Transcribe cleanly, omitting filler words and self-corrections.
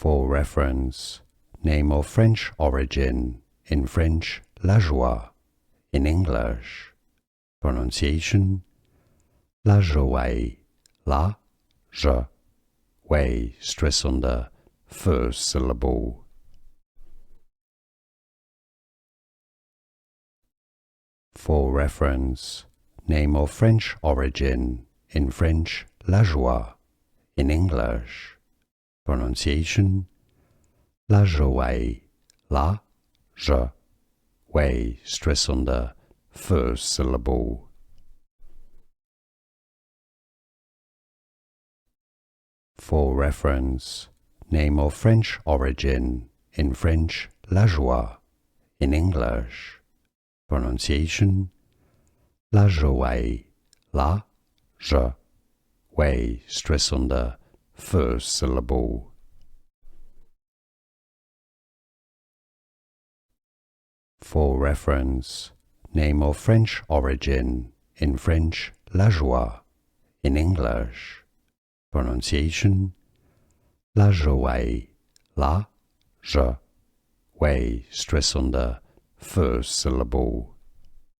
For reference, name of French origin, in French, Lajoie, in English, pronunciation, Lajoie, la, je, way, stress on the first syllable. For reference, name of French origin, in French, Lajoie, in English, pronunciation, Lajoie, la, je, way, stress on the first syllable. For reference, name of French origin, in French, Lajoie, in English, pronunciation, Lajoie, la, je, way, stress on the first syllable. For reference, name of French origin, in French, Lajoie, in English, pronunciation, Lajoie, la, je, way, stress on the first syllable.